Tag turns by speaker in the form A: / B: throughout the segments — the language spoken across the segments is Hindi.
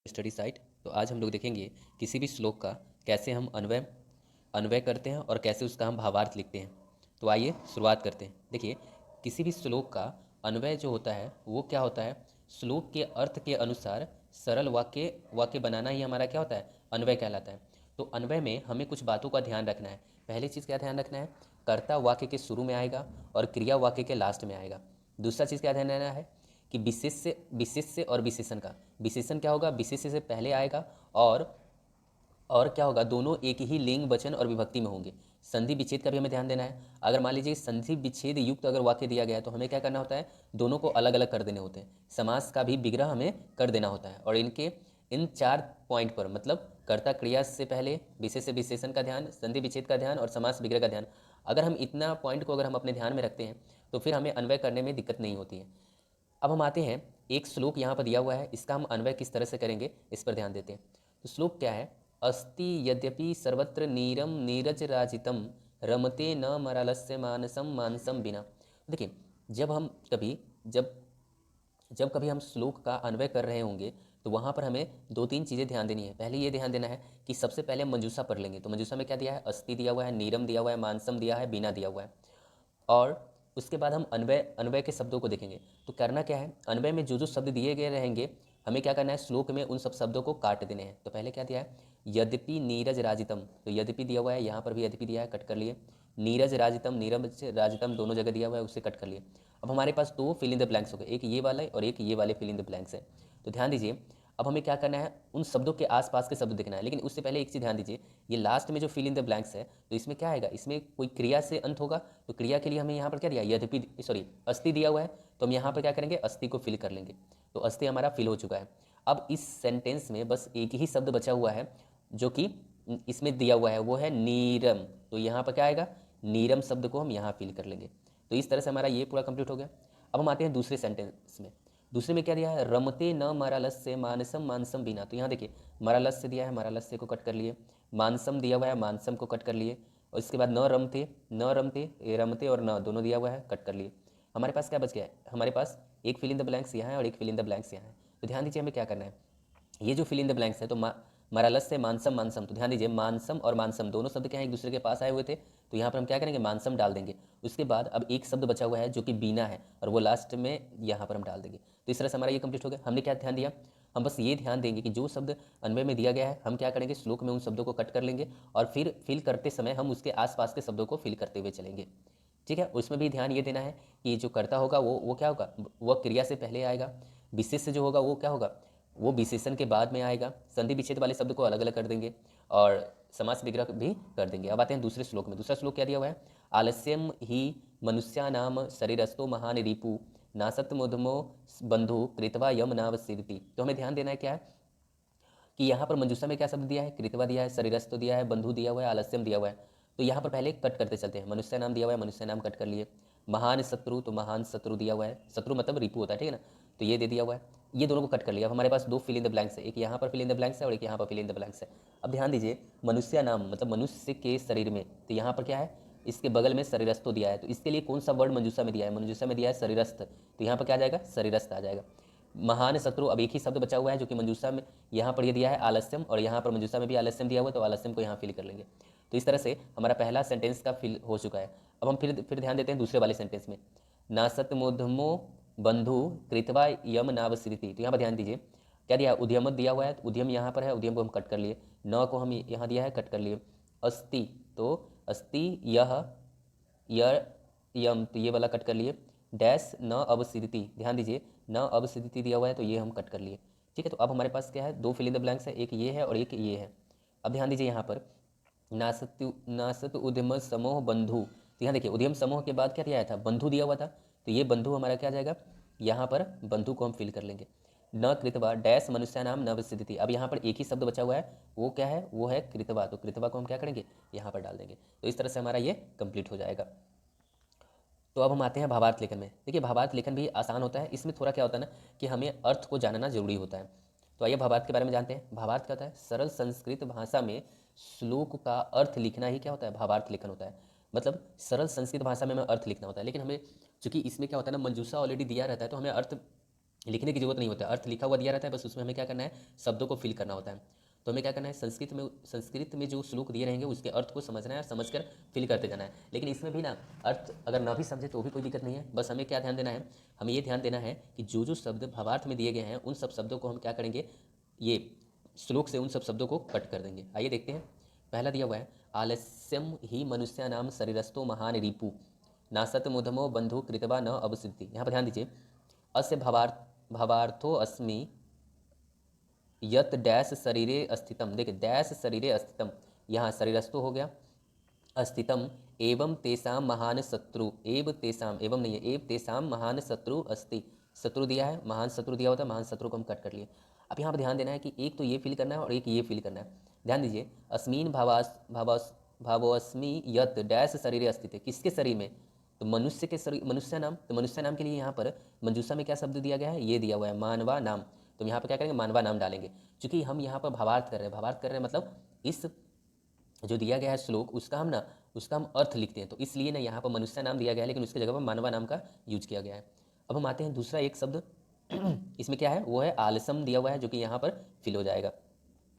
A: Study site. तो आज हम लोग देखेंगे किसी भी श्लोक का कैसे हम अन्वय अन्वय करते हैं और कैसे उसका हम भावार्थ लिखते हैं। तो आइए शुरुआत करते हैं। देखिए, किसी भी श्लोक का अन्वय जो होता है वो क्या होता है, श्लोक के अर्थ के अनुसार सरल वाक्य वाक्य बनाना ही हमारा क्या होता है, अन्वय कहलाता है। तो अन्वय में हमें कुछ बातों का ध्यान रखना है। पहली चीज़ क्या ध्यान रखना है, कर्ता वाक्य के शुरू में आएगा और क्रिया वाक्य के लास्ट में आएगा। दूसरा चीज़ क्या ध्यान रखना है कि विशेष्य और विशेषण का, विशेषण क्या होगा, विशेष्य से पहले आएगा और क्या होगा, दोनों एक ही लिंग वचन और विभक्ति में होंगे। संधि विच्छेद का भी हमें ध्यान देना है। अगर मान लीजिए संधि विच्छेद युक्त अगर वाक्य दिया गया है तो हमें क्या करना होता है, दोनों को अलग अलग कर देने होते हैं। समास का भी विग्रह हमें कर देना होता है। और इन 4 पॉइंट पर, मतलब कर्ता क्रिया से पहले, विशेष विशेषण का ध्यान, संधि विच्छेद का ध्यान और समास विग्रह का ध्यान, अगर हम इतना पॉइंट को अगर हम अपने ध्यान में रखते हैं तो फिर हमें अन्वय करने में दिक्कत नहीं होती है। अब हम आते हैं, एक श्लोक यहाँ पर दिया हुआ है, इसका हम अन्वय किस तरह से करेंगे इस पर ध्यान देते हैं। तो श्लोक क्या है, अस्ति यद्यपि सर्वत्र नीरम नीरज राजितम रमते न मरालस्य मानसम मानसम बिना। देखिए, जब हम कभी जब जब कभी हम श्लोक का अन्वय कर रहे होंगे तो वहाँ पर हमें 2-3 चीज़ें ध्यान देनी है। पहले ये ध्यान देना है कि सबसे पहले हम मंजूषा पढ़ लेंगे। तो मंजूषा में क्या दिया है, अस्ति दिया हुआ है, नीरम दिया हुआ है, मानसम दिया है, बिना दिया हुआ है। और उसके बाद हम अन्वय अन्वय के शब्दों को देखेंगे। तो करना क्या है, अन्वय में जो जो शब्द दिए गए रहेंगे हमें क्या करना है, श्लोक में उन सब शब्दों को काट देने हैं। तो पहले क्या दिया है, यद्यपि नीरज राजितम, तो यद्यपि दिया हुआ है, यहाँ पर भी यद्यपि दिया है, कट कर लिए। नीरज राजितम, नीरज राजितम दोनों जगह दिया हुआ है, उसे कट कर लिए। अब हमारे पास 2 फिल इन द ब्लैंक्स हो गए, एक ये वाला और एक ये वाले फिल इन द ब्लैंक्स है। तो ध्यान दीजिए, अब हमें क्या करना है, उन शब्दों के आसपास के शब्द देखना है। लेकिन उससे पहले एक चीज़ ध्यान दीजिए, ये लास्ट में जो फिल इन द ब्लैंक्स है तो इसमें क्या आएगा, इसमें कोई क्रिया से अंत होगा। तो क्रिया के लिए हमें यहाँ पर क्या दिया, यद्यपि सॉरी अस्थि दिया हुआ है, तो हम यहाँ पर क्या करेंगे, अस्थि को फिल कर लेंगे। तो अस्थि हमारा फिल हो चुका है। अब इस सेंटेंस में बस एक ही शब्द बचा हुआ है जो कि इसमें दिया हुआ है, वो है नीरम। तो यहाँ पर क्या आएगा, नीरम शब्द को हम यहाँ फिल कर लेंगे। तो इस तरह से हमारा ये पूरा कंप्लीट हो गया। अब हम आते हैं दूसरे सेंटेंस में। दूसरे में क्या दिया है, रमते न मरालस्य मानसम मानसम बिना। तो यहाँ देखिए, मरालस्य दिया है, मरालस्य को कट कर लिए। मानसम दिया हुआ है, मानसम को कट कर लिए। और इसके बाद न रमते, रमते और न दोनों दिया हुआ है, कट कर लिए। हमारे पास क्या बच गया है, हमारे पास एक फिल इन द ब्लैंक्स यहाँ है और एक फिल इन द ब्लैंक्स यहाँ है। तो ध्यान दीजिए हमें क्या करना है, ये जो फिल इन द ब्लैंक्स है तो मरालस से मानसम मानसम, तो ध्यान दीजिए मानसम और मानसम दोनों शब्द क्या है, एक दूसरे के पास आए हुए थे। तो यहाँ पर हम क्या करेंगे, मानसम डाल देंगे। उसके बाद अब एक शब्द बचा हुआ है जो कि बीना है और वो लास्ट में यहाँ पर हम डाल देंगे। तो इस तरह से हमारा ये कंप्लीट हो गया। हमने क्या ध्यान दिया, हम बस ये ध्यान देंगे कि जो शब्द अन्वय में दिया गया है हम क्या करेंगे, श्लोक में उन शब्दों को कट कर लेंगे और फिर फिल करते समय हम उसके आसपास के शब्दों को फिल करते हुए चलेंगे। ठीक है, उसमें भी ध्यान ये देना है कि जो कर्ता होगा वो क्या होगा, वह क्रिया से पहले आएगा। विशेष जो होगा वो क्या होगा, वो विशेषण के बाद में आएगा। संधि विच्छेद वाले शब्द को अलग अलग कर देंगे और समास विग्रह भी कर देंगे। अब आते हैं दूसरे श्लोक में। दूसरा श्लोक क्या दिया हुआ है, आलस्यम ही मनुष्यानाम शरीरस्थो महान रिपु नासत मुधमो बंधु कृतवा यम नावसिरति। तो हमें ध्यान देना है क्या है कि यहाँ पर मंजूषा में क्या शब्द दिया है, कृतवा दिया है, शरीरस्थ दिया है, बंधु दिया हुआ है, आलस्यम दिया हुआ है। तो यहाँ पर पहले कट करते चलते हैं। मनुष्य नाम दिया हुआ है, मनुष्य नाम कट कर लिए। महान शत्रु, तो महान शत्रु दिया हुआ है, शत्रु मतलब रिपु होता है, ठीक है ना, तो ये दे दिया हुआ है। ये दोनों को कट कर लिया। अब हमारे पास 2 फिल इन द ब्लैंक्स है, एक यहाँ पर फिल इन द ब्लैंक्स है और एक यहाँ पर फिल इन द ब्लैंक्स है। अब ध्यान दीजिए, मनुष्य नाम मतलब मनुष्य के शरीर में, तो यहाँ पर क्या है, इसके बगल में शरीरस्थो दिया है। तो इसके लिए कौन सा वर्ड मंजूषा में दिया है, मंजूषा में दिया है शरीरस्थ, तो यहाँ पर क्या आ जाएगा, शरीरस्थ आ जाएगा। महान शत्रु, अब एक ही शब्द बचा हुआ है जो कि मंजूषा में यहाँ पर ये दिया है आलस्यम और यहाँ पर मंजूषा में भी आलस्यम दिया हुआ है, तो आलस्यम को यहाँ फिल कर लेंगे। तो इस तरह से हमारा पहला सेंटेंस का फिल हो चुका है। अब हम फिर ध्यान देते हैं दूसरे वाले सेंटेंस में, नासत मुधमो बंधु कृतवा यम नावसृति। तो यहाँ पर ध्यान दीजिए क्या दिया है, उद्यम दिया हुआ है, तो उद्यम यहाँ पर है, उद्यम को हम कट कर लिए। न को हम यहाँ दिया है, कट कर लिए। अस्ति, तो अस्ति यह यम, तो ये वाला कट कर लिए। डैश न अवसिद्धि, ध्यान दीजिए न अवसिद्धि दिया हुआ है, तो ये हम कट कर लिए। ठीक है, तो अब हमारे पास क्या है, 2 फिल इन द ब्लैंक्स है, एक ये है और एक ये है। अब ध्यान दीजिए यहाँ पर नासत उद्यम समूह बंधु, तो यहाँ देखिए उद्यम समूह के बाद क्या दिया था, बंधु दिया हुआ था, तो ये बंधु हमारा क्या जाएगा, यहाँ पर बंधु को हम फिल कर लेंगे। न कृतवा डैश मनुष्य नाम न विसिद्धि। अब यहाँ पर एक ही शब्द बचा हुआ है, वो क्या है, वो है कृतवा, तो कृतवा को हम क्या करेंगे, यहाँ पर डाल देंगे। तो इस तरह से हमारा ये कंप्लीट हो जाएगा। तो अब हम आते हैं भावार्थ लेखन में। देखिए, भावार्थ लेखन भी आसान होता है। इसमें थोड़ा क्या होता है ना कि हमें अर्थ को जानना जरूरी होता है। तो आइए भावार्थ के बारे में जानते हैं। भावार्थ क्या होता है, सरल संस्कृत भाषा में श्लोक का अर्थ लिखना ही क्या होता है, भावार्थ लेखन होता है। मतलब सरल संस्कृत भाषा में हमें अर्थ लिखना होता है। लेकिन हमें चूंकि इसमें क्या होता है ना, मंजूषा ऑलरेडी दिया रहता है, तो हमें अर्थ लिखने की जरूरत नहीं होता है, अर्थ लिखा हुआ दिया रहता है, बस उसमें हमें क्या करना है, शब्दों को फिल करना होता है। तो हमें क्या करना है, संस्कृत में जो श्लोक दिए रहेंगे उसके अर्थ को समझना है और समझकर फिल करते जाना है। लेकिन इसमें भी ना अर्थ अगर ना भी समझे तो भी कोई दिक्कत नहीं है, बस हमें क्या ध्यान देना है, हमें ये ध्यान देना है कि जो जो शब्द भावार्थ में दिए गए हैं उन सब शब्दों को हम क्या करेंगे, ये श्लोक से उन सब शब्दों को कट कर देंगे। आइए देखते हैं। पहला दिया हुआ है, आलस्यम ही मनुष्यानाम शरीरस्थो महान रिपु नासत मुधमो बंधु कृतवा न अवसिद्धि। यहाँ पर ध्यान दीजिए, अस्य भावार्थो अस्मि यत डैश शरीरे अस्थितम। देखिए डैश शरीरे अस्थितम, यहाँ शरीरस्थो हो गया, अस्थितम एवं तेसाम महान शत्रु, एव तेसाम, एवं नहीं है, एव तेसाम महान शत्रु अस्ति। शत्रु दिया है, महान शत्रु दिया होता है, महान शत्रु को हम कट कर लिए। अब यहाँ पर ध्यान देना है कि एक तो ये फील करना है और एक ये फील करना है। ध्यान दीजिए, अस्मीन भावोस्मी यत डैश शरीर अस्थित, किसके शरीर में, तो मनुष्य के शरीर, मनुष्य नाम। तो मनुष्य नाम के लिए यहाँ पर मंजूषा में क्या शब्द दिया गया है, ये दिया हुआ है मानवा नाम। तो यहाँ पर क्या करेंगे, मानवा नाम डालेंगे, क्योंकि हम यहाँ पर भावार्थ कर रहे हैं। भावार्थ कर रहे हैं मतलब इस जो दिया गया है श्लोक उसका हम अर्थ लिखते हैं, तो इसलिए ना यहाँ पर मनुष्य नाम दिया गया है, लेकिन उसकी जगह पर मानवा नाम का यूज किया गया है। अब हम आते हैं दूसरा एक शब्द इसमें क्या है, वो है आलसम दिया हुआ है, जो कि यहाँ पर फिल हो जाएगा।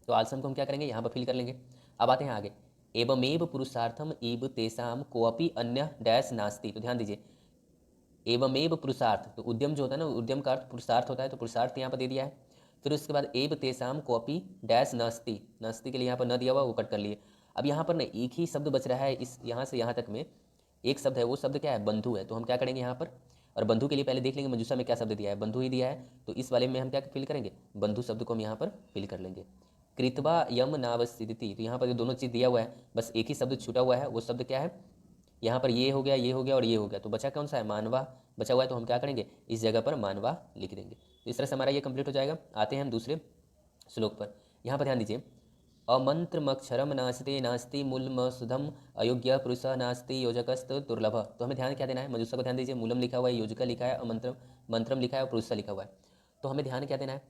A: तो आलसम को हम क्या करेंगे, यहाँ पर फिल कर लेंगे। अब आते हैं आगे, एवमेव पुरुषार्थम इव तेसाम कोअपि अन्य डैश नास्ति। तो ध्यान दीजिए, एवमेव पुरुषार्थ, तो उद्यम जो होता है ना, उद्यम का अर्थ पुरुषार्थ होता है, तो पुरुषार्थ यहाँ पर दे दिया है। फिर उसके बाद एव तेसाम कोअपि डैश नास्ति, नास्ति के लिए यहाँ पर न दिया हुआ, वो कट कर लिए। अब यहाँ पर ना एक ही शब्द बच रहा है, इस यहाँ से यहाँ तक में एक शब्द है, वो शब्द क्या है, बंधु है। तो हम क्या करेंगे यहाँ पर, और बंधु के लिए पहले देख लेंगे मंजूषा में क्या शब्द दिया है, बंधु ही दिया है, तो इस वाले में हम क्या फिल करेंगे, बंधु शब्द को हम यहाँ पर फिल कर लेंगे। कृतवा यम नावसिद्धि, तो यहाँ पर जो दोनों चीज़ दिया हुआ है, बस एक ही शब्द छूटा हुआ है, वो शब्द क्या है, यहाँ पर ये हो गया, ये हो गया और ये हो गया, तो बचा कौन सा है, मानवा बचा हुआ है। तो हम क्या करेंगे, इस जगह पर मानवा लिख देंगे। तो इस तरह से हमारा ये कंप्लीट हो जाएगा। आते हैं हम दूसरे श्लोक पर। यहाँ पर ध्यान दीजिए, अमंत्रमक्षरम नास्ति नास्ति मूलमसुधम अयोग्य पुरुष नास्ति योजकस्त दुर्लभ। तो हमें ध्यान क्या देना है, मजुसा को ध्यान दीजिए, मूलम लिखा हुआ है, योजिका लिखा है, अमंत्रम मंत्रम लिखा है और पुरुष लिखा हुआ है। तो हमें ध्यान क्या देना है,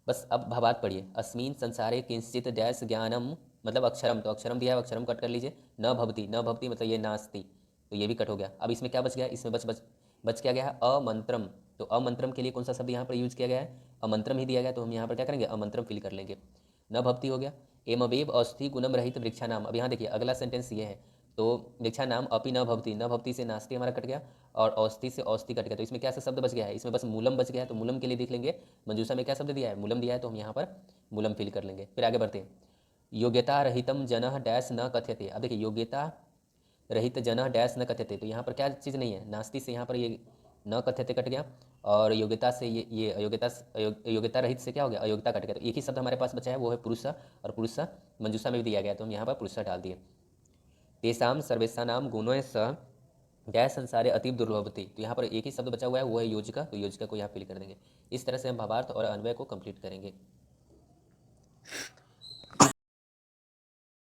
A: बस अब भावार्थ पढ़िए, अस्मिन संसारे किंचित डैश ज्ञानम, मतलब अक्षरम, तो अक्षरम दिया है, अक्षरम कट कर लीजिए। न भवती, न भवती मतलब ये नास्ति, तो ये भी कट हो गया। अब इसमें क्या बच गया, इसमें बच क्या गया है, अमंत्रम। तो अमंत्रम के लिए कौन सा शब्द यहाँ पर यूज किया गया है, अमंत्रम ही दिया गया, तो हम यहाँ पर क्या करेंगे, अमंत्रम फिल कर लेंगे। न भक्ति हो गया, एमवेव अस्थि गुणम रहित वृक्षा नाम। अब यहाँ देखिए अगला सेंटेंस ये है, तो वृक्षा नाम अपि न भवती, न भवती से नास्ति हमारा कट गया, और औस्थि से औस्थि कट गया। तो इसमें क्या सा शब्द बच गया है, इसमें बस मूलम बच गया है। तो मूलम के लिए देख लेंगे, मंजूषा में क्या शब्द दिया है, मूलम दिया है, तो हम यहाँ पर मूलम फिल कर लेंगे। फिर आगे बढ़ते हैं, योग्यता रहितम जन डैश न कथ्यते। अब देखिए, योग्यता रहित जन डैश न कथ्यते, तो यहाँ पर क्या चीज़ नहीं है, नास्ति से यहाँ पर ये न कथ्यते कट गया, और योग्यता से ये योग्यता रहित से क्या हो गया, अयोग्यता कट गया। तो एक ही शब्द हमारे पास बचा है, वो है पुरुष, और पुरुष मंजूषा में भी दिया गया, तो हम यहाँ पर पुरुष डाल दिए। तेसाम सर्वेशा नाम गुणों स डैश संसारे अतीब दुर्लभती। तो यहाँ पर एक ही शब्द बचा हुआ है, वो है योजिका, तो योजिका को यहाँ फिल कर देंगे। इस तरह से हम भावार्थ और अन्वय को कंप्लीट करेंगे।